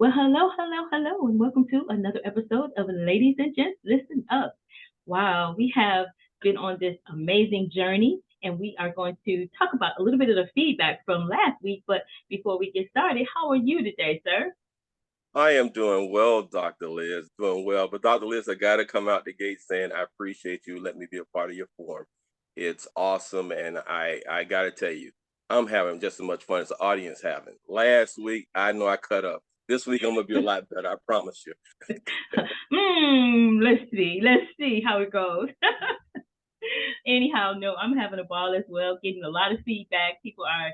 Well, hello, hello, hello, and welcome to another episode of Ladies and Gents Listen Up. Wow, we have been on this amazing journey, and we are going to talk about a little bit of the feedback from last week. But before we get started, how are you today, sir? I am doing well, Dr. Liz, doing well. But Dr. Liz, I got to come out the gate saying I appreciate you. Let me be a part of your forum. It's awesome. And I got to tell you, I'm having just as much fun as the audience having. Last week, I know I cut up. This week, I'm going to be a lot better. I promise you. Let's see how it goes. Anyhow, no, I'm having a ball as well, getting a lot of feedback. People are,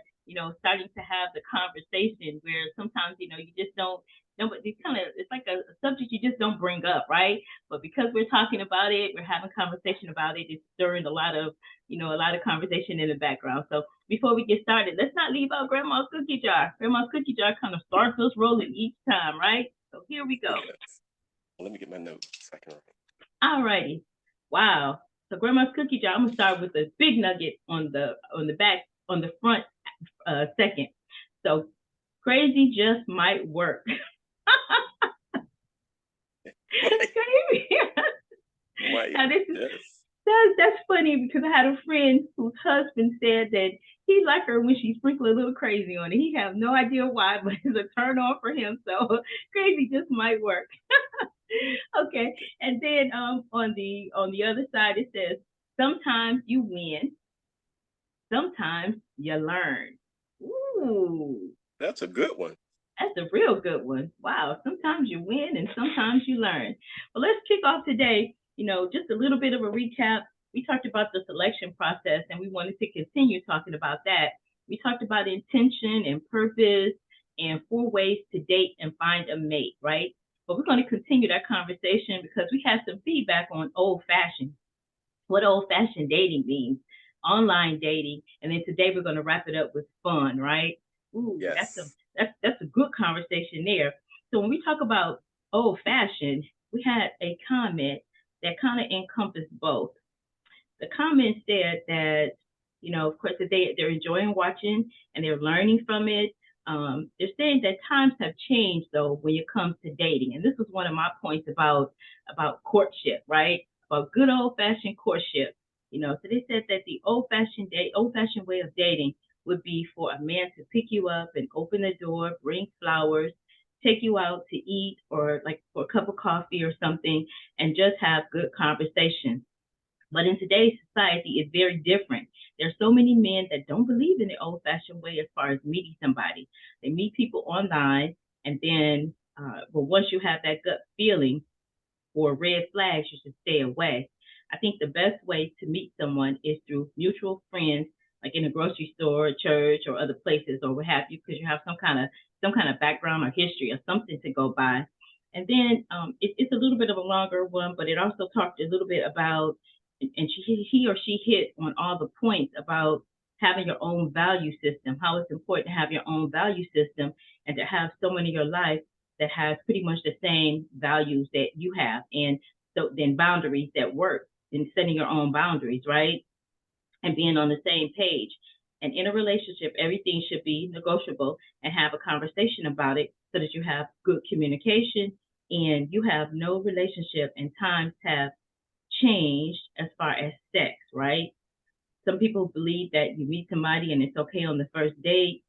starting to have the conversation where sometimes, you just don't know, but it's like a subject you just don't bring up, right? But because we're talking about it, we're having conversation about it, it's stirring a lot of conversation in the background. So before we get started, let's not leave out Grandma's cookie jar. Grandma's cookie jar kind of starts us rolling each time, right? So here we go. Yes. Let me get my notes. Second. All righty. Wow. So grandma's cookie jar. I'm gonna start with a big nugget on the back on the front second. So crazy just might work. Crazy. Right. Now this is Yes. that's funny because I had a friend whose husband said that he liked her when she sprinkled a little crazy on it. He have no idea why, but it's a turn on for him. So crazy just might work. Okay. And then on the other side it says sometimes you win, sometimes you learn. Ooh, That's a good one. that's a real good one. Wow. Sometimes you win and sometimes you learn. Well, let's kick off today. Just a little bit of a recap. We talked about the selection process and we wanted to continue talking about that. We talked about intention and purpose and 4 ways to date and find a mate, right? But we're going to continue that conversation because we had some feedback on old fashioned, what old fashioned dating means, online dating, and then today we're going to wrap it up with fun, right? Ooh, Yes. that's a good conversation there. So when we talk about old fashioned, we had a comment that kind of encompassed both. The comment said that, of course, that they're enjoying watching and they're learning from it. They're saying that times have changed though when it comes to dating, and this was one of my points about courtship, right? About good old fashioned courtship. So they said that the old fashioned way of dating would be for a man to pick you up and open the door, bring flowers, take you out to eat or like for a cup of coffee or something, and just have good conversation. But in today's society, it's very different. There's so many men that don't believe in the old fashioned way as far as meeting somebody. They meet people online, and then, but once you have that gut feeling or red flags, you should stay away. I think the best way to meet someone is through mutual friends, like in a grocery store, a church, or other places, or what have you, because you have some kind of background or history or something to go by. And then it's a little bit of a longer one, but it also talked a little bit about, and he or she hit on all the points about having your own value system, how it's important to have your own value system and to have someone in your life that has pretty much the same values that you have. And so then boundaries that work and setting your own boundaries, right? And being on the same page. And in a relationship, everything should be negotiable and have a conversation about it so that you have good communication and you have no relationship and times have changed as far as sex, right? Some people believe that you meet somebody and it's okay on the first date,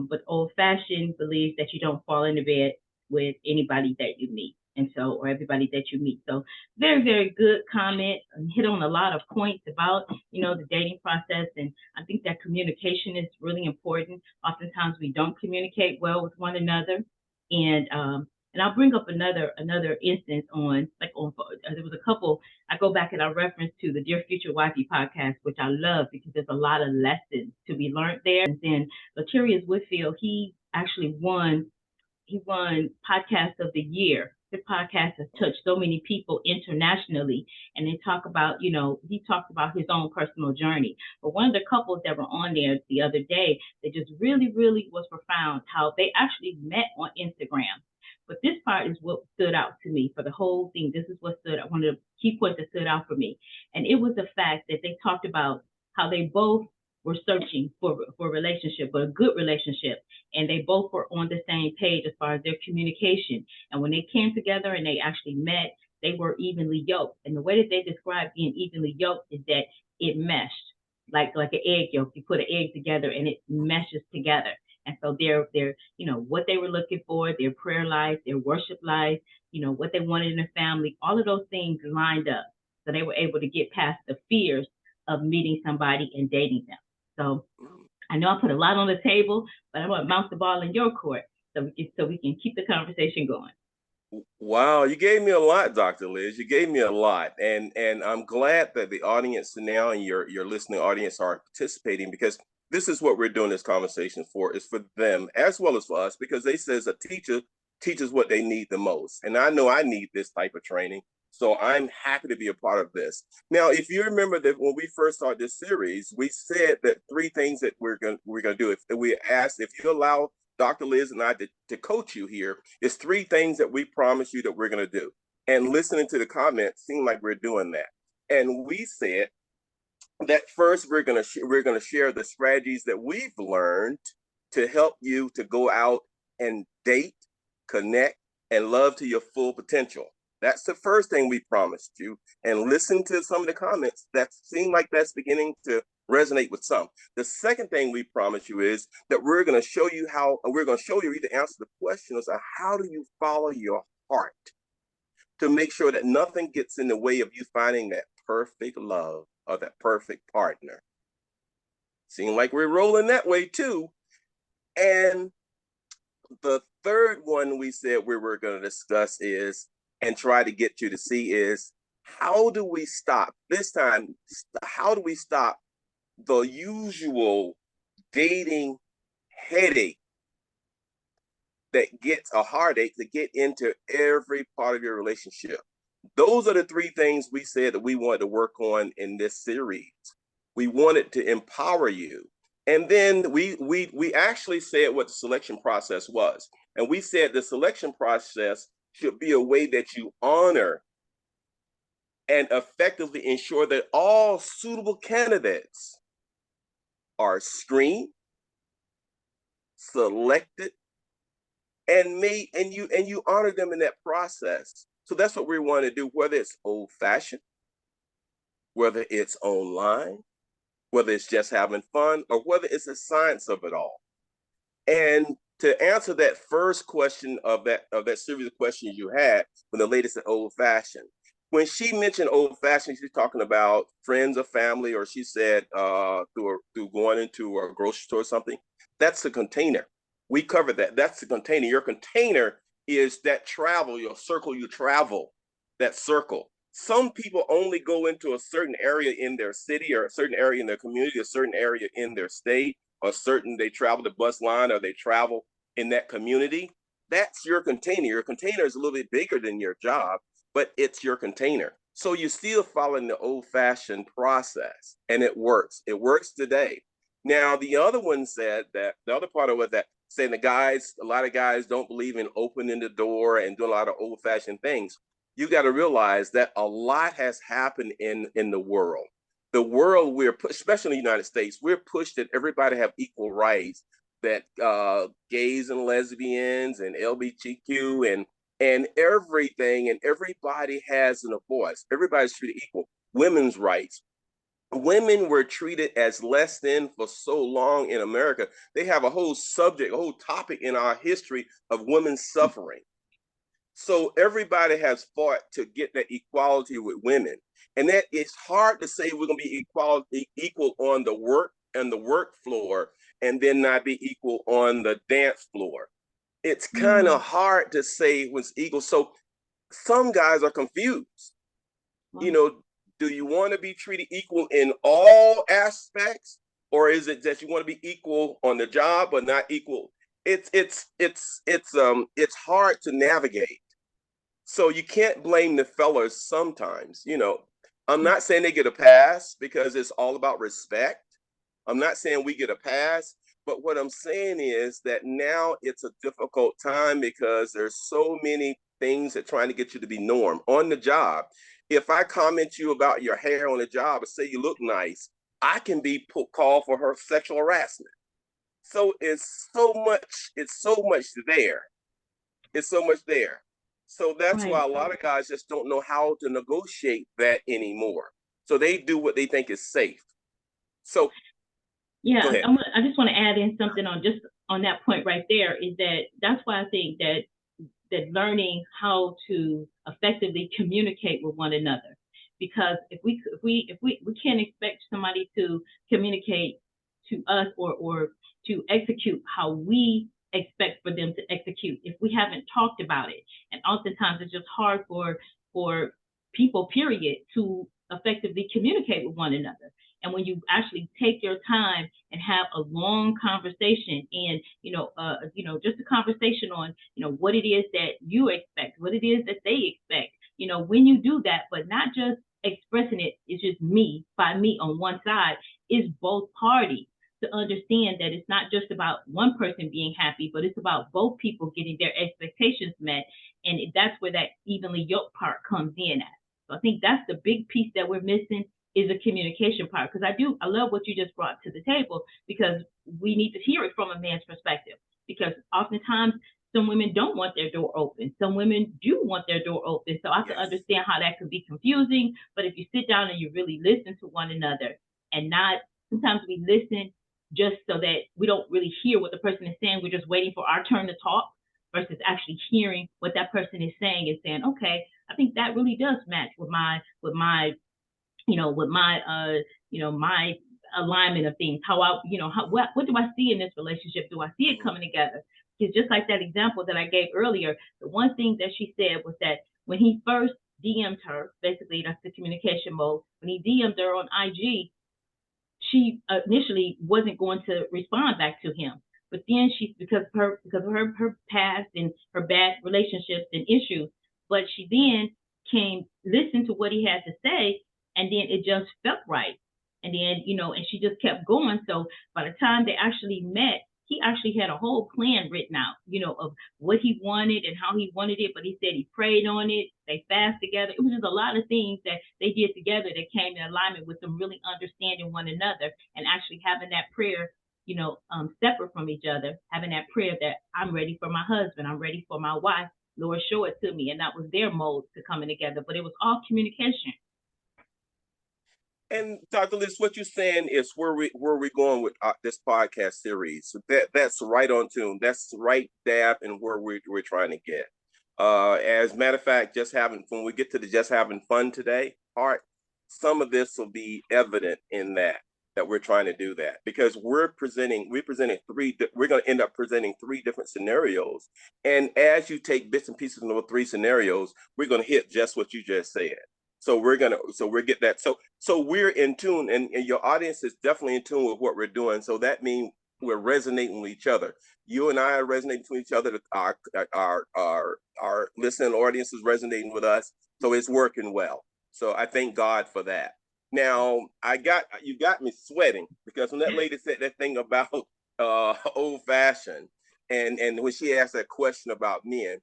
but old fashioned believes that you don't fall into bed with anybody that you meet. And so, or everybody that you meet. So, very, very good comment. Hit on a lot of points about, the dating process. And I think that communication is really important. Oftentimes, we don't communicate well with one another. And I'll bring up another instance on there was a couple. I go back and I reference to the Dear Future Wifey podcast, which I love because there's a lot of lessons to be learned there. And then Latarius Whitfield, he actually won podcast of the year. His podcast has touched so many people internationally, and he talked about his own personal journey. But one of the couples that were on there the other day, that just really, really was profound how they actually met on Instagram. But this part is what stood out to me for the whole thing. This is what stood out, one of the key points that stood out for me. And it was the fact that they talked about how they both were searching for a relationship, but a good relationship, and they both were on the same page as far as their communication. And when they came together and they actually met, they were evenly yoked. And the way that they describe being evenly yoked is that it meshed like an egg yolk. You put an egg together and it meshes together. And so they're what they were looking for, their prayer life, their worship life, what they wanted in a family, all of those things lined up. So they were able to get past the fears of meeting somebody and dating them. So I know I put a lot on the table, but I'm gonna bounce the ball in your court so we can keep the conversation going. Wow, you gave me a lot, Dr. Liz. You gave me a lot. And I'm glad that the audience now and your listening audience are participating, because this is what we're doing this conversation for, is for them as well as for us, because they says a teacher teaches what they need the most. And I know I need this type of training. So I'm happy to be a part of this. Now, if you remember that when we first started this series, we said that three things that we're gonna do. If we asked, if you allow Dr. Liz and I to coach you here, is three things that we promise you that we're going to do. And listening to the comments seemed like we're doing that. And we said that first we're going to share the strategies that we've learned to help you to go out and date, connect, and love to your full potential. That's the first thing we promised you. And listen to some of the comments. That seem like that's beginning to resonate with some. The second thing we promise you is that we're going to show you to answer the question of how do you follow your heart to make sure that nothing gets in the way of you finding that perfect love or that perfect partner. Seem like we're rolling that way too. And the third one we said we were going to discuss is, and try to get you to see, is how do we stop this time? How do we stop the usual dating headache that gets a heartache to get into every part of your relationship? Those are the three things we said that we wanted to work on in this series. We wanted to empower you. And then we actually said what the selection process was. And we said the selection process should be a way that you honor and effectively ensure that all suitable candidates are screened, selected, and you honor them in that process. So that's what we want to do, whether it's old-fashioned, whether it's online, whether it's just having fun, or whether it's the science of it all. And to answer that first question of that series of questions you had, when the lady said old-fashioned, when she mentioned old-fashioned, she's talking about friends or family, or she said through going into a grocery store or something. That's the container. We covered that. That's the container. Your container is that travel, your circle you travel, that circle. Some people only go into a certain area in their city, or a certain area in their community, a certain area in their state, or they travel the bus line, or they travel in that community. That's your container. Your container is a little bit bigger than your job, but it's your container. So you're still following the old-fashioned process, and it works. It works today. Now, the other one said that the other part of it that saying a lot of guys don't believe in opening the door and doing a lot of old-fashioned things. You got to realize that a lot has happened in the world. The world, especially in the United States, we're pushed that everybody have equal rights, that gays and lesbians and LGBTQ and everything, and everybody has a voice. Everybody's treated equal. Women's rights. Women were treated as less than for so long in America. They have a whole subject, a whole topic in our history of women suffering. So everybody has fought to get that equality with women. And that it's hard to say we're going to be equal on the work floor, and then not be equal on the dance floor. It's kind of hard to say what's equal. So some guys are confused. Do you want to be treated equal in all aspects, or is it that you want to be equal on the job but not equal? It's hard to navigate. So you can't blame the fellas sometimes. I'm not saying they get a pass, because it's all about respect. I'm not saying we get a pass, but what I'm saying is that now it's a difficult time because there's so many things that trying to get you to be norm on the job. If I comment you about your hair on the job and say you look nice, I can be called for her sexual harassment. So it's so much there. It's so much there. So that's why Right. a lot of guys just don't know how to negotiate that anymore. So they do what they think is safe. So go Yeah, ahead. I just want to add in something on just on that point right there is that that's why I think that learning how to effectively communicate with one another, because if we can't expect somebody to communicate to us or to execute how we expect for them to execute if we haven't talked about it, and oftentimes it's just hard for people period to effectively communicate with one another. And when you actually take your time and have a long conversation and just a conversation on what it is that you expect, what it is that they expect, when you do that, but not just expressing it's just me by me on one side, is both parties to understand that it's not just about one person being happy, but it's about both people getting their expectations met. And that's where that evenly yoked part comes in at. So I think that's the big piece that we're missing, is a communication part. Because I love what you just brought to the table, because we need to hear it from a man's perspective. Because oftentimes some women don't want their door open, some women do want their door open. So I can Yes. understand how that could be confusing. But if you sit down and you really listen to one another, and not sometimes we listen just so that we don't really hear what the person is saying, we're just waiting for our turn to talk versus actually hearing what that person is saying and saying, okay, I think that really does match with my alignment of things. How what do I see in this relationship? Do I see it coming together? Because just like that example that I gave earlier, the one thing that she said was that when he first DM'd her, basically that's the communication mode. When he DM'd her on IG, she initially wasn't going to respond back to him. But then because of her past and her bad relationships and issues, but she then came listened to what he had to say, and then it just felt right. And then and she just kept going. So by the time they actually met, he actually had a whole plan written out, of what he wanted and how he wanted it. But he said he prayed on it. They fasted together. It was just a lot of things that they did together that came in alignment with them really understanding one another and actually having that prayer, separate from each other, having that prayer that I'm ready for my husband, I'm ready for my wife. Lord, show it to me. And that was their mode to coming together. But it was all communication. And Dr. Liz, what you're saying is where we're going with this podcast series. So that's right on tune. That's right dab in where we're trying to get. As a matter of fact, just having when we get to the just having fun today part, some of this will be evident in that we're trying to do that because we're presenting we're going to end up presenting three different scenarios, and as you take bits and pieces of those three scenarios, we're going to hit just what you just said. So we're getting that. So we're in tune, and your audience is definitely in tune with what we're doing. So that means we're resonating with each other. You and I are resonating with each other. Our listening audience is resonating with us. So it's working well. So I thank God for that. Now you got me sweating because when that lady said that thing about old fashioned, and when she asked that question about men,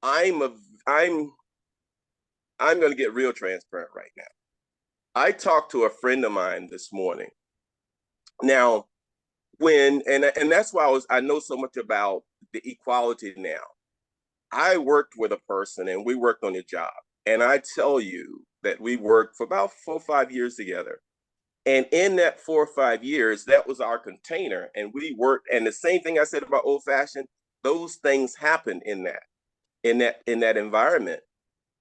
I'm a I'm going to get real transparent right now. I talked to a friend of mine this morning. Now, and that's why I know so much about the equality now. I worked with a person and we worked on a job. And I tell you that we worked for about 4 or 5 years together. And in that 4 or 5 years, that was our container. And we worked, and the same thing I said about old fashioned, those things happen in that environment.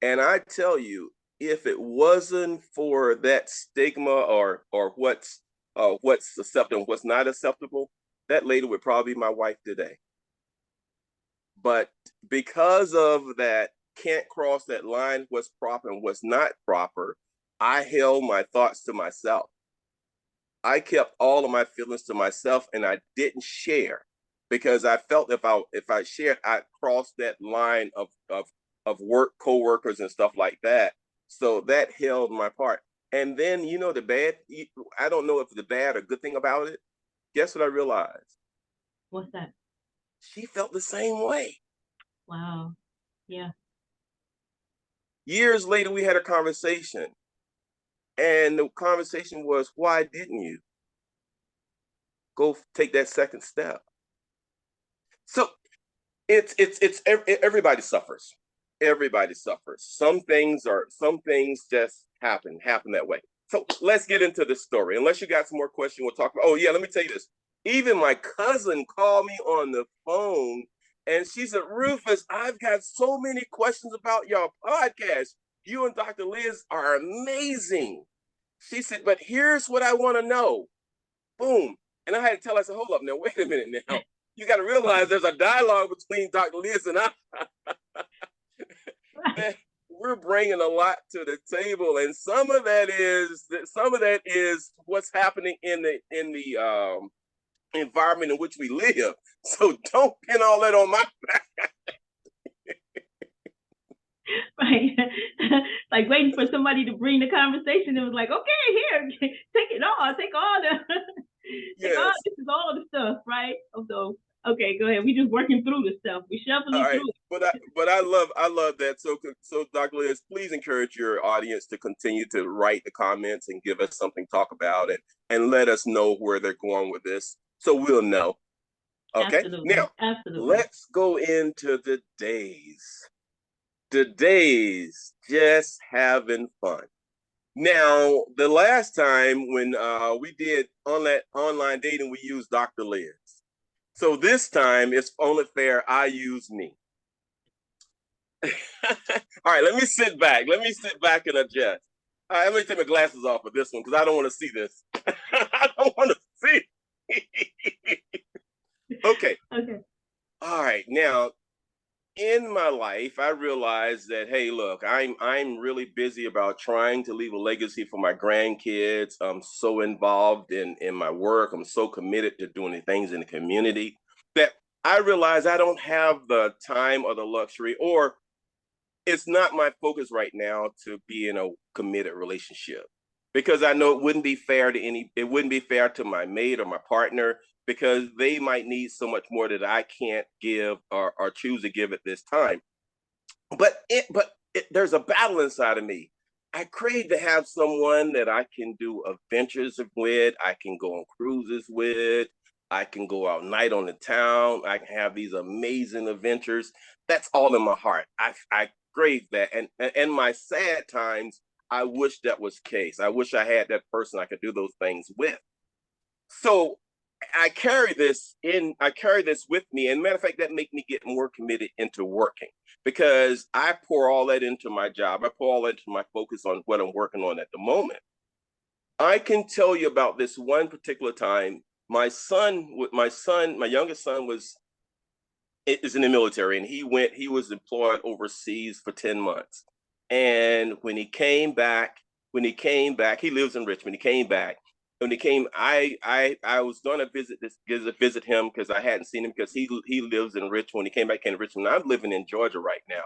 And I tell you, if it wasn't for that stigma or what's acceptable, what's not acceptable, that lady would probably be my wife today. But because of that, can't cross that line, what's proper and what's not proper, I held my thoughts to myself. I kept all of my feelings to myself and I didn't share because I felt if I shared, I'd cross that line of work coworkers and stuff like that. So that held my part. And then the bad, I don't know if the bad or good thing about it. Guess what I realized? What's that? She felt the same way. Wow. Yeah. Years later, we had a conversation, And the conversation was, why didn't you go take that second step? So everybody suffers. Everybody suffers. Some things just happen that way. So let's get into this story. Unless you got some more questions, we'll talk about. Oh yeah, let me tell you this. Even my cousin called me on the phone, and she said, "Rufus, I've got so many questions about your podcast. You and Dr. Liz are amazing." She said, "But here's what I want to know." Boom. And I had to tell her, I said, "Hold up now, wait a minute now. You got to realize there's a dialogue between Dr. Liz and I. Man, we're bringing a lot to the table, and some of that is what's happening in the environment in which we live. So don't pin all that on my back." Right. Like waiting for somebody to bring the conversation. It was like, okay, here, take it all. Take all the, take all, Yes. this is all the stuff, right? So, okay, go ahead. We just working through the stuff. We shuffling All right, through it. but I love that. So Dr. Liz, please encourage your audience to continue to write the comments and give us something to talk about, and let us know where they're going with this, so we'll know. Okay, Absolutely. now Absolutely. let's go into the days. The days just having fun. Now, the last time when we did online dating, we used Dr. Liz. So this time it's only fair I use me. All right, let me sit back. Let me sit back and adjust. All right, let me take my glasses off for this one because I don't want to see this. I don't want to see. Okay. Okay. All right. Now, in my life, I realized that, hey, look, I'm really busy about trying to leave a legacy for my grandkids. I'm so involved in my work. I'm so committed to doing the things in the community that I realize I don't have the time or the luxury, or it's not my focus right now to be in a committed relationship, because I know it wouldn't be fair to my mate or my partner, because they might need so much more that I can't give, or choose to give at this time. But there's a battle inside of me. I crave to have someone that I can do adventures with. I can go on cruises with. I can go out night on the town. I can have these amazing adventures. That's all in my heart. I crave that. And my sad times, I wish that was the case. I wish I had that person I could do those things with. So I carry this with me. And matter of fact, that make me get more committed into working, because I pour all that into my job. I pour all that into my focus on what I'm working on at the moment. I can tell you about this one particular time. My youngest son is in the military, and he was employed overseas for 10 months. And he lives in Richmond. He came back. When he came, I was going to visit him, because I hadn't seen him, because he lives in Richmond. When he came to Richmond, I'm living in Georgia right now.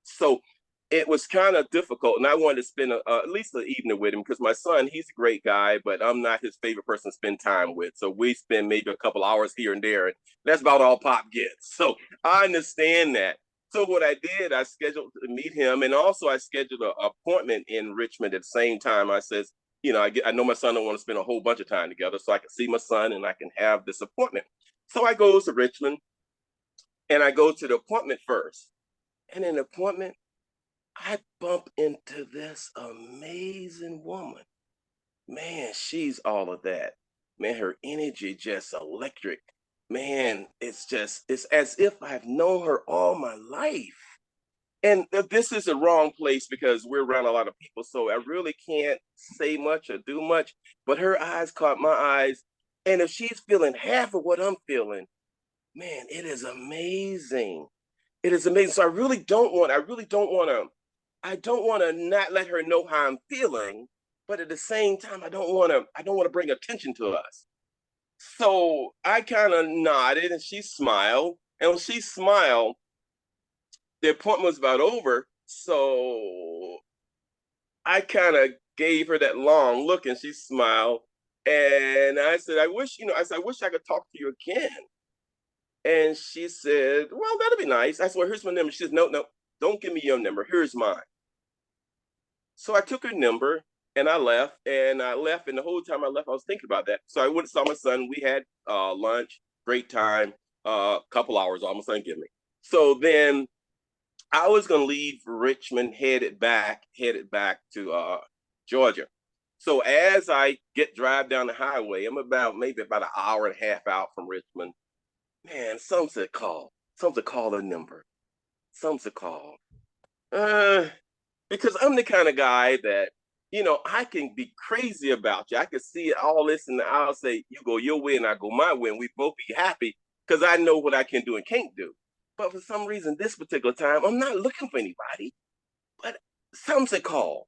So it was kind of difficult, and I wanted to spend at least an evening with him, because my son, he's a great guy, but I'm not his favorite person to spend time with. So we spend maybe a couple hours here and there, and that's about all Pop gets. So I understand that. So what I did, I scheduled to meet him, and also I scheduled an appointment in Richmond at the same time. I says, I know my son don't want to spend a whole bunch of time together, so I can see my son and I can have this appointment. So I goes to Richmond, and I go to the appointment first. And in the appointment, I bump into this amazing woman. Man, she's all of that. Man, her energy just electric. Man, it's as if I've known her all my life. And this is the wrong place, because we're around a lot of people, so I really can't say much or do much. But her eyes caught my eyes. And if she's feeling half of what I'm feeling, man, it is amazing. It is amazing. So I don't want to not let her know how I'm feeling, but at the same time, I don't want to bring attention to us. So I kind of nodded, and she smiled. And when she smiled, the appointment was about over. So I kind of gave her that long look, and she smiled. And I said, I wish I could talk to you again. And she said, well, that'd be nice. I said, well, here's my number. She said, no, don't give me your number. Here's mine. So I took her number, And I left, and the whole time I left, I was thinking about that. So I went and saw my son. We had lunch, great time, couple hours almost, give me. So then I was gonna leave Richmond, headed back to Georgia. So as I drive down the highway, I'm maybe about an hour and a half out from Richmond. Man, some said call. Some said call the number. Some said call. Uh, because I'm the kind of guy that, I can be crazy about you. I can see all this and I'll say, you go your way and I go my way, and we both be happy because I know what I can do and can't do. But for some reason, this particular time, I'm not looking for anybody, but some said call.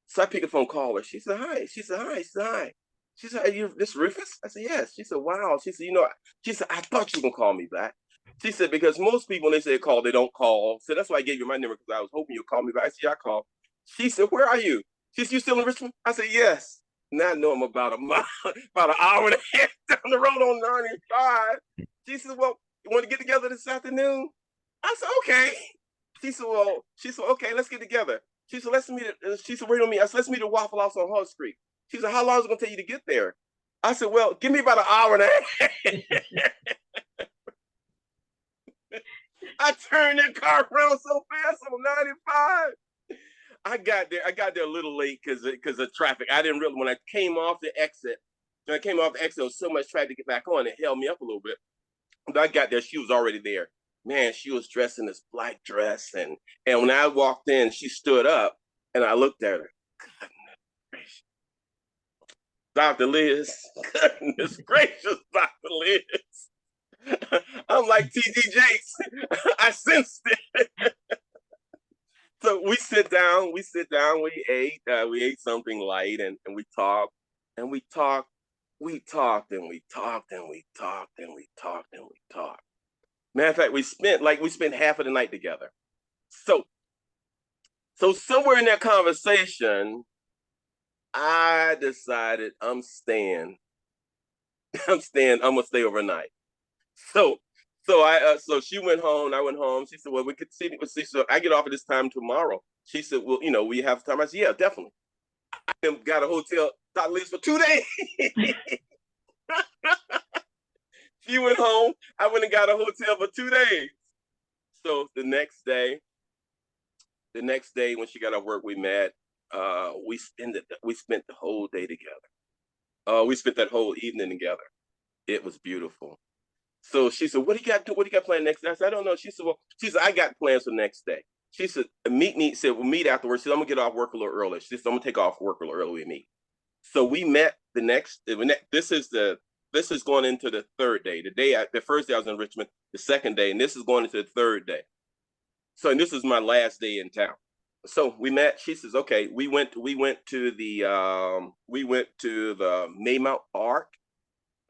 So I pick a phone, call her. She said, hi. She said, hi. She said, hi. She said, are you this Rufus? I said, yes. She said, wow. She said, she said, I thought you were going to call me back. She said, because most people, when they say call, they don't call. So that's why I gave you my number, because I was hoping you'd call me back. I said, yeah, I called. She said, where are you? She said, you still in Richmond? I said, yes. Now I know I'm about a mile, about an hour and a half down the road on 95. She said, well, you want to get together this afternoon? I said, okay. She said, okay, let's get together. She said, let's meet at, she said, wait on me. I said, let's meet at Waffle House on Hull Street. She said, how long is it going to take you to get there? I said, well, give me about an hour and a half. I turned that car around so fast on 95. I got there a little late because of traffic. I didn't really, when I came off the exit, there was so much traffic to get back on, it held me up a little bit. But I got there, she was already there. Man, she was dressed in this black dress. And when I walked in, she stood up and I looked at her. Goodness gracious. Dr. Liz, goodness gracious, Dr. Liz. I'm like TD Jakes. I sensed it. So we sit down, we ate something light, and we talked, and we talked, we talked, and we talked, and we talked, and we talked, and we talked. Matter of fact, we spent half of the night together. So somewhere in that conversation, I decided I'm gonna stay overnight. So so she went home, I went home. She said, well, we could see. So I get off at this time tomorrow. She said, well, we have time. I said, yeah, definitely. I got a hotel, Dr. Liz, for 2 days. She went home. I went and got a hotel for 2 days. So the next day when she got off work, we met. We spent the whole day together. We spent that whole evening together. It was beautiful. So she said, what do you got planned next day? I said, I don't know. She said, I got plans for the next day. She said, we'll meet afterwards. She said, I'm gonna get off work a little early. She said, I'm gonna take off work a little early with me. So we met this is going into the third day. The first day I was in Richmond, the second day, and this is going into the third day. So, and this is my last day in town. So we met. She says, okay, we went to the Maymount Park.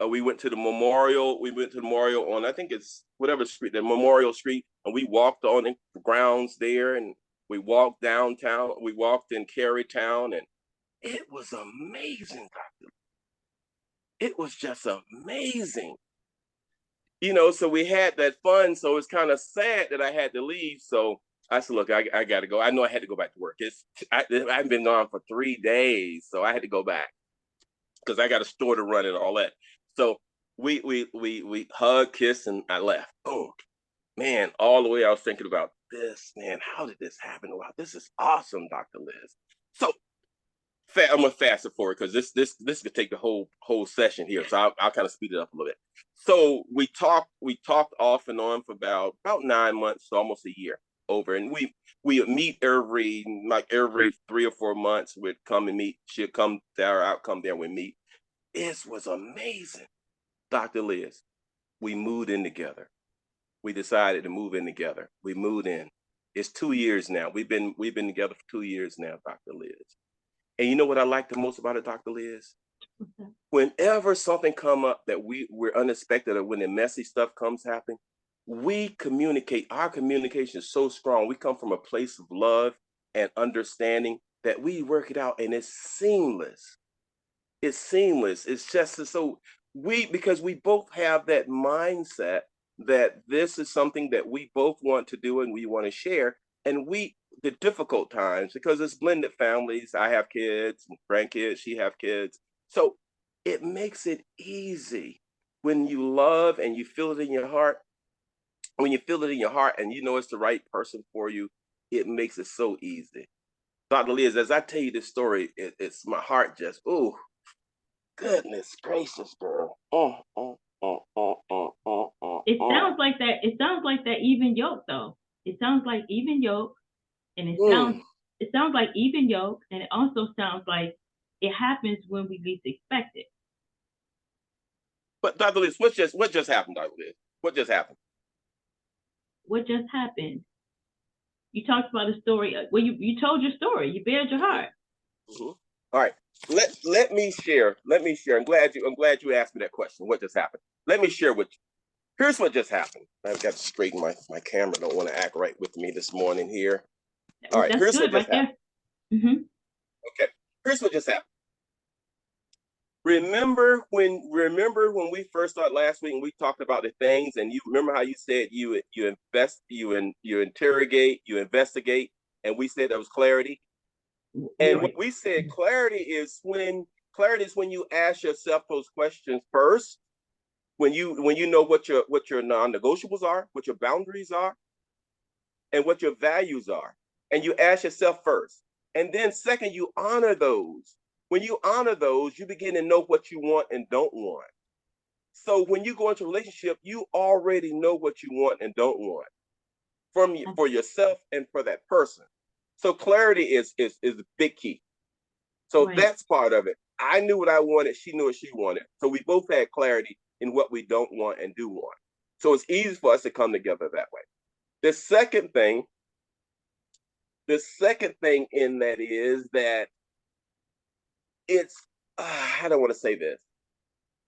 We went to the memorial. We went to the memorial on, I think it's whatever street, the Memorial Street, and we walked on the grounds there, and we walked downtown. We walked in Carytown, and it was amazing, Doctor. It was just amazing. So we had that fun. So it's kind of sad that I had to leave. So I said, look, I got to go. I know I had to go back to work. I've been gone for 3 days, so I had to go back because I got a store to run and all that. So we hugged, kissed, and I left. Boom. Man, all the way I was thinking about this, man, how did this happen? Wow, this is awesome, Dr. Liz. So I'm gonna fast it forward because this could take the whole session here. So I'll kind of speed it up a little bit. So we talked off and on for about 9 months, so almost a year over. And we would meet every 3 or 4 months. We'd come and meet. She'd come there, I'd come there, we'd meet. It was amazing. Dr. Liz, we moved in together. We decided to move in together. We moved in. It's 2 years now. We've been together for 2 years now, Dr. Liz. And you know what I like the most about it, Dr. Liz? Okay. Whenever something come up that we're unexpected, or when the messy stuff comes happening, we communicate. Our communication is so strong. We come from a place of love and understanding that we work it out, and it's seamless. It's seamless. It's just so because we both have that mindset that this is something that we both want to do and we want to share. And the difficult times, because it's blended families. I have kids, grandkids, she have kids. So it makes it easy when you love and you feel it in your heart. When you feel it in your heart and you know it's the right person for you, it makes it so easy. Dr. Liz, as I tell you this story, it's my heart just, oh, goodness gracious, girl. It sounds like that. It sounds like that even yoke though. It sounds like even yoke, and it sounds like even yoke, and it also sounds like it happens when we least expect it. But Dr. Liz, what just happened, Dr. Liz? What just happened? What just happened? You talked about a story. Well, you told your story. You bared your heart. Mm-hmm. All right. Let me share. Let me share. I'm glad you asked me that question. What just happened? Let me share with you. Here's what just happened. I've got to straighten my camera. Don't want to act right with me this morning here. All right. That's Here's good what just right happened. there. Mm-hmm. Okay. Here's what just happened. Remember when we first started last week and we talked about the things, and you remember how you said you interrogate, you investigate, and we said that was clarity. And what we said, clarity is when you ask yourself those questions first, when you know what your non-negotiables are, what your boundaries are, and what your values are, and you ask yourself first, and then second, you honor those. When you honor those, you begin to know what you want and don't want. So when you go into a relationship, you already know what you want and don't want for yourself and for that person. So clarity is the big key. So that's part of it. I knew what I wanted. She knew what she wanted. So we both had clarity in what we don't want and do want. So it's easy for us to come together that way. The second thing in that is that it's, I don't want to say this.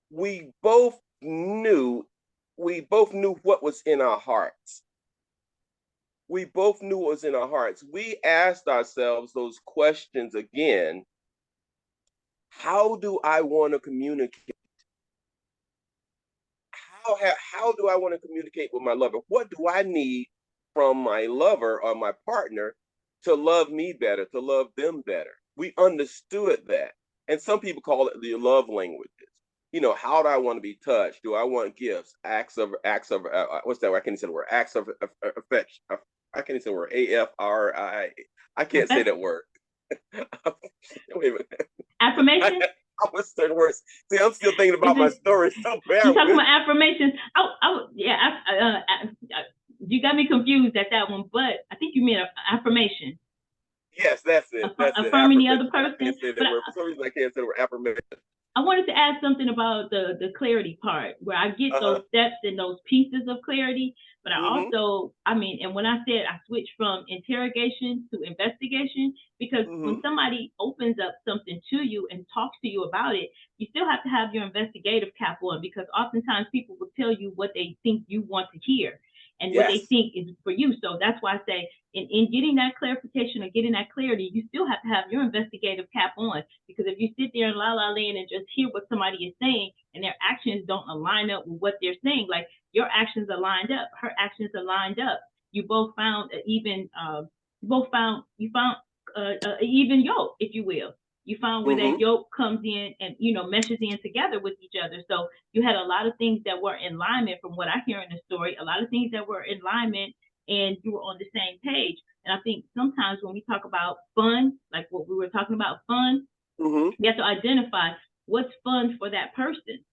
We both knew what was in our hearts. We both knew what was in our hearts. We asked ourselves those questions again. How do I want to communicate? How do I want to communicate with my lover? What do I need from my lover or my partner to love me better, to love them better? We understood that. And some people call it the love languages. How do I want to be touched? Do I want gifts? Acts of what's that? I can't say the word. Acts of affection. I can't say the word. AFRI. I can't say that word. Wait a minute. Affirmation. I was certain words. See, I'm still thinking about my story. So bad. You talking about affirmations? You got me confused at that one, but I think you meant affirmation. Yes, that's it. Affirming the other person. I can't say that word. For some reason, I can't say the word affirmation. I wanted to add something about the clarity part, where I get those steps and those pieces of clarity, but I also, and when I said I switched from interrogation to investigation, because when somebody opens up something to you and talks to you about it, you still have to have your investigative cap on, because oftentimes people will tell you what they think you want to hear and what they think is for you. So that's why I say in getting that clarification or getting that clarity, you still have to have your investigative cap on, because if you sit there in la la land and just hear what somebody is saying and their actions don't align up with what they're saying, like your actions are lined up, her actions are lined up. You both found even an even yoke, if you will. You found where that yoke comes in and meshes in together with each other. So you had a lot of things that were in alignment, from what I hear in the story, a lot of things that were in alignment, and you were on the same page. And I think sometimes when we talk about fun, like what we were talking about, fun, you have to identify what's fun for that person.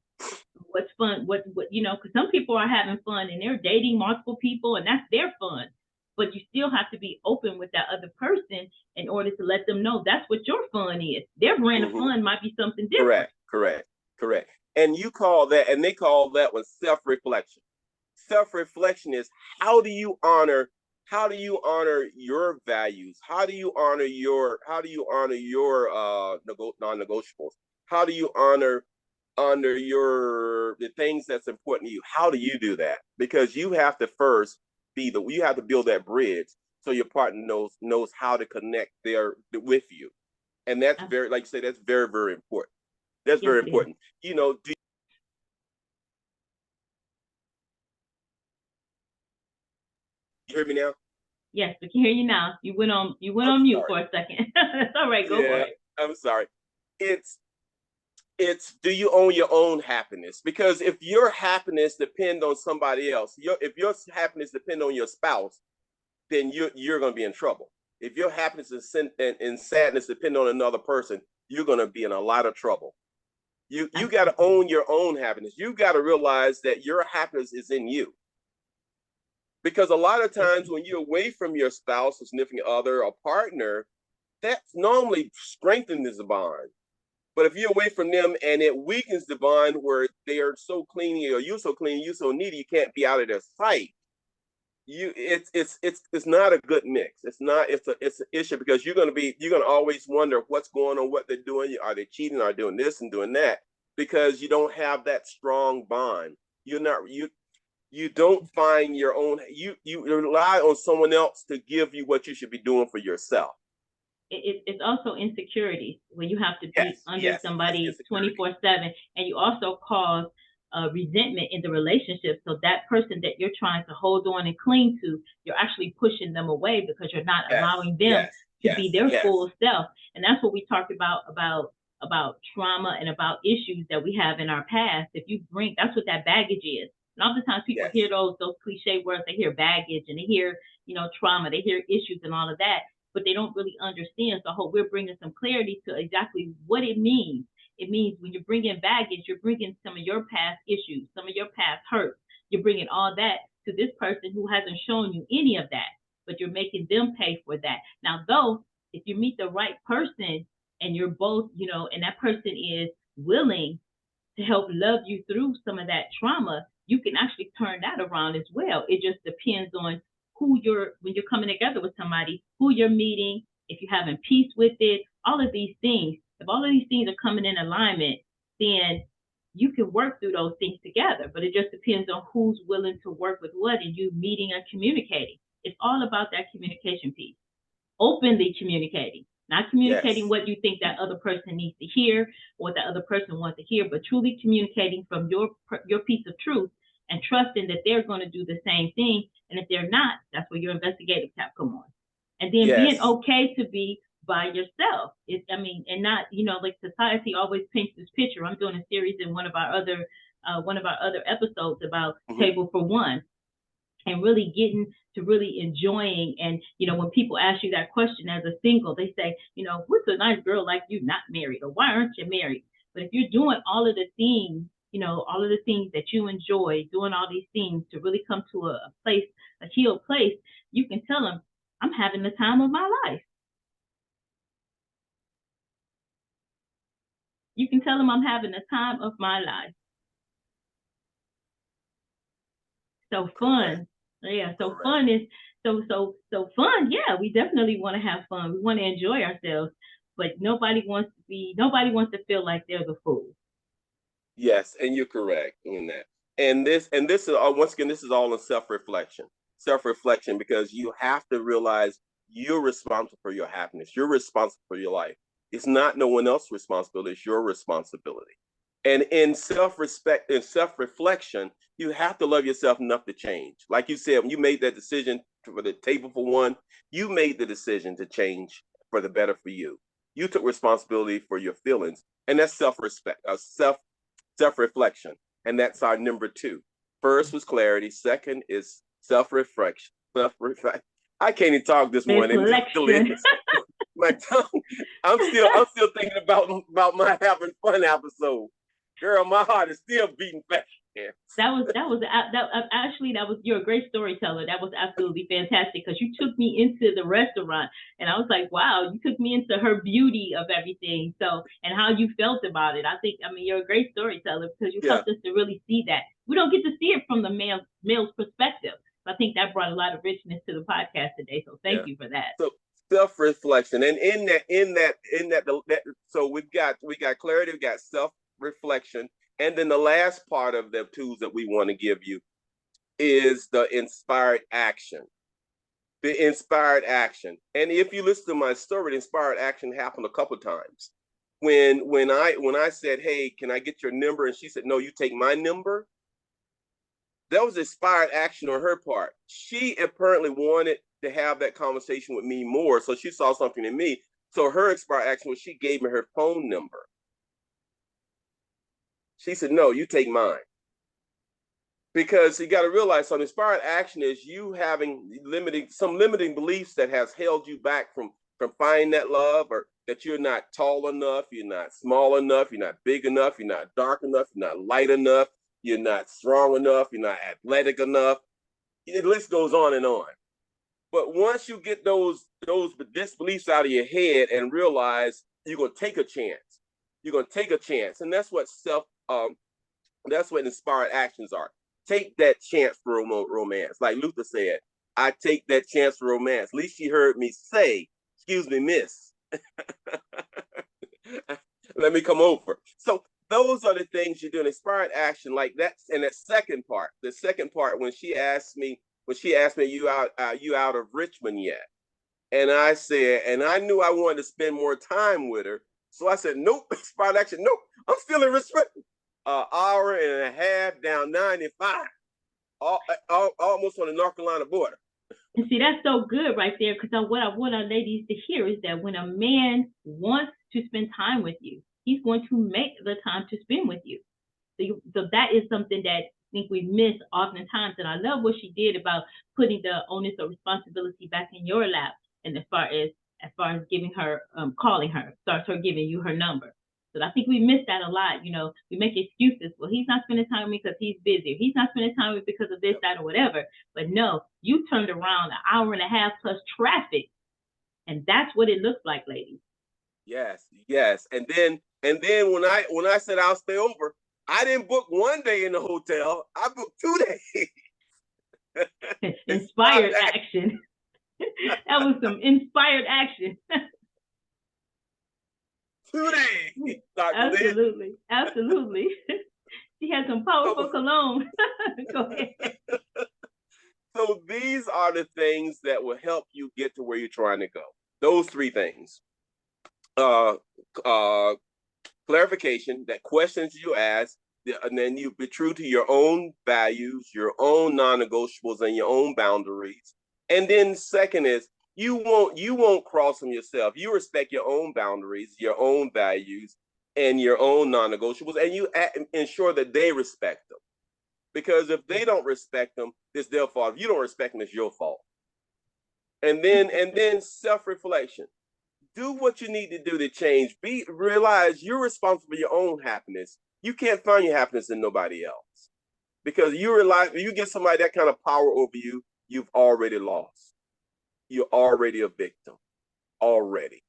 What's fun, because some people are having fun and they're dating multiple people and that's their fun. But you still have to be open with that other person in order to let them know that's what your fun is. Their brand of fun might be something different. Correct. And you call that, and they call that one self-reflection. Self-reflection is how do you honor your values? How do you honor your non-negotiables? How do you honor the things that's important to you? How do you do that? Because you have to first you have to build that bridge so your partner knows how to connect there with you. And that's very, like you say, that's very, very important. That's very important. Do you hear me now? Yes, we can hear you now. You went on I'm mute sorry. for a second. That's all right. Go for Yeah, it. I'm sorry. It's do you own your own happiness? Because if your happiness depends on somebody else, if your happiness depends on your spouse, then you're going to be in trouble. If your happiness and sadness depend on another person, you're going to be in a lot of trouble. You got to own your own happiness. You got to realize that your happiness is in you. Because a lot of times when you're away from your spouse, or significant other, or partner, that normally strengthens the bond. But if you're away from them and it weakens the bond where they are so clingy or you're so clingy, you're so needy, you can't be out of their sight. It's not a good mix. It's an issue because you're gonna always wonder what's going on, what they're doing. Are they cheating? Are they doing this and doing that? Because you don't have that strong bond. You don't find your own. You rely on someone else to give you what you should be doing for yourself. It's also insecurity when you have to be under Yes, somebody 24/7, and you also cause resentment in the relationship. So that person that you're trying to hold on and cling to, you're actually pushing them away because you're not allowing them to be their full self. And that's what we talked about trauma and about issues that we have in our past. If you bring, that's what that baggage is. And oftentimes people hear those cliche words. They hear baggage and they hear trauma. They hear issues and all of that, but they don't really understand. So I hope we're bringing some clarity to exactly what it means. It means when you're bringing baggage, you're bringing some of your past issues, some of your past hurts. You're bringing all that to this person who hasn't shown you any of that, but you're making them pay for that. Now, though, if you meet the right person and you're both, and that person is willing to help love you through some of that trauma, you can actually turn that around as well. It just depends on when you're coming together with somebody, who you're meeting, if you're having peace with it, all of these things. If all of these things are coming in alignment, then you can work through those things together. But it just depends on who's willing to work with what and you meeting and communicating. It's all about that communication piece. Openly communicating, not communicating what you think that other person needs to hear or what that other person wants to hear, but truly communicating from your piece of truth and trusting that they're going to do the same thing. And if they're not, that's where your investigative cap come on. And then being okay to be by yourself. And not, like society always paints this picture. I'm doing a series in one of our other episodes about Table for One, and really getting to really enjoying. And when people ask you that question as a single, they say, what's a nice girl like you not married, or why aren't you married? But if you're doing all of the things, all of the things that you enjoy, doing all these things to really come to a place, a healed place, you can tell them, I'm having the time of my life. You can tell them I'm having the time of my life. So fun. Yeah, so fun is so fun. Yeah, we definitely want to have fun. We want to enjoy ourselves, but nobody wants to feel like they're the fool. Yes, and you're correct in that. And this is once again, this is all in self-reflection, because you have to realize you're responsible for your happiness. You're responsible for your life. It's not no one else's responsibility. It's your responsibility. And in self-respect and self-reflection, you have to love yourself enough to change. Like you said, when you made that decision for the Table for One, you made the decision to change for the better for you. You took responsibility for your feelings, and that's self-respect, self-reflection. And that's our number 2. First was clarity. Second is self-reflection. I can't even talk this morning. My tongue. I'm still thinking about my having fun episode. Girl, my heart is still beating fast. You're a great storyteller. That was absolutely fantastic, because you took me into the restaurant and I was like, wow, you took me into her beauty of everything. So, and how you felt about it. You're a great storyteller because you helped us to really see that. We don't get to see it from the male's perspective. So I think that brought a lot of richness to the podcast today. So thank you for that. So self-reflection, and in that, so we got clarity, we got self-reflection, and then the last part of the tools that we want to give you is the inspired action. The inspired action. And if you listen to my story, the inspired action happened a couple of times. When I said, hey, can I get your number? And she said, no, you take my number. that was inspired action on her part. She apparently wanted to have that conversation with me more, so she saw something in me. So her inspired action was she gave me her phone number. She said, "No, you take mine." Because you got to realize some inspired action is you having limiting beliefs that has held you back from finding that love, or that you're not tall enough, you're not small enough, you're not big enough, you're not dark enough, you're not light enough, you're not strong enough, you're not athletic enough. The list goes on and on. But once you get those disbeliefs out of your head and realize you're going to take a chance, you're going to take a chance, and that's what that's what inspired actions are. Take that chance for romance. Like Luther said, I take that chance for romance. At least she heard me say, "Excuse me, miss. Let me come over." So those are the things you do in inspired action. Like that's in that second part. The second part, when she asked me, you out of Richmond yet? And I said, and I knew I wanted to spend more time with her. So I said, nope, inspired action, nope, I'm still in Richmond. Hour and a half down 95, almost on the North Carolina border. And see, that's so good right there, because what I want our ladies to hear is that when a man wants to spend time with you, he's going to make the time to spend with you. So that is something that I think we miss oftentimes. And I love what she did about putting the onus of responsibility back in your lap, and as far as giving her, calling her, starts her giving you her number. So I think we miss that a lot. We make excuses. Well, he's not spending time with me because he's busy. He's not spending time with me because of this, that, or whatever. But no, you turned around an hour and a half plus traffic, and that's what it looks like, ladies. Yes. And then when I said I'll stay over, I didn't book one day in the hotel. I booked 2 days. Inspired action. That was some inspired action. 2 days. Absolutely. She had some powerful cologne. Go ahead. So these are the things that will help you get to where you're trying to go. Those 3 things. Clarification, that questions you ask, and then you be true to your own values, your own non-negotiables, and your own boundaries. And then second is you won't cross them yourself. You respect your own boundaries, your own values, and your own non-negotiables, and you ensure that they respect them. Because if they don't respect them, it's their fault. If you don't respect them, it's your fault. And then self-reflection. Do what you need to do to change. Realize you're responsible for your own happiness. You can't find your happiness in nobody else. Because you get somebody that kind of power over you, you've already lost. You're already a victim. Already.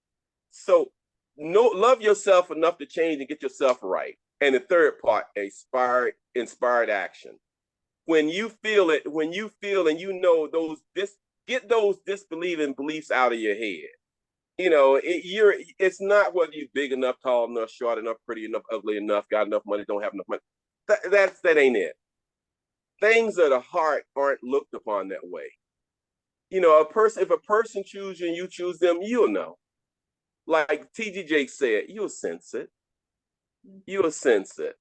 So love yourself enough to change and get yourself right. And the third part, inspired action. When you feel it, and you know get those disbelieving beliefs out of your head. It's not whether you're big enough, tall enough, short enough, pretty enough, ugly enough, got enough money, don't have enough money. That ain't it. Things of the heart aren't looked upon that way. If a person chooses you and you choose them, you'll know. Like T.D. Jakes said, you'll sense it. You'll sense it.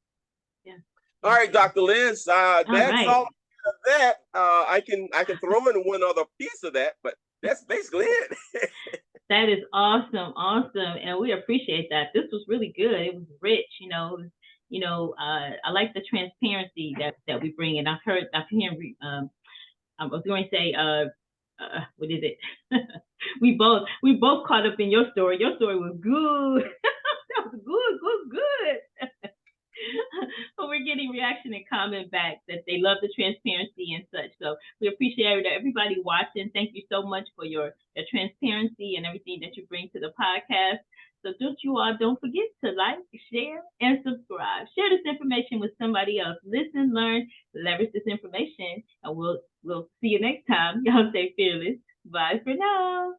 Yeah. All right, Dr. Liz, that's right. all of that. I can throw in one other piece of that, but that's basically it. That is awesome, and we appreciate that. This was really good. It was rich, I like the transparency that we bring, and I've heard Dr. Henry. I was going to say, what is it? we both caught up in your story. Your story was good. That was good. But we're getting reaction and comment back that they love the transparency and such. So we appreciate everybody watching. Thank you so much for your transparency and everything that you bring to the podcast. So don't forget to like, share, and subscribe. Share this information with somebody else. Listen, learn, leverage this information, and we'll see you next time. Y'all stay fearless. Bye for now.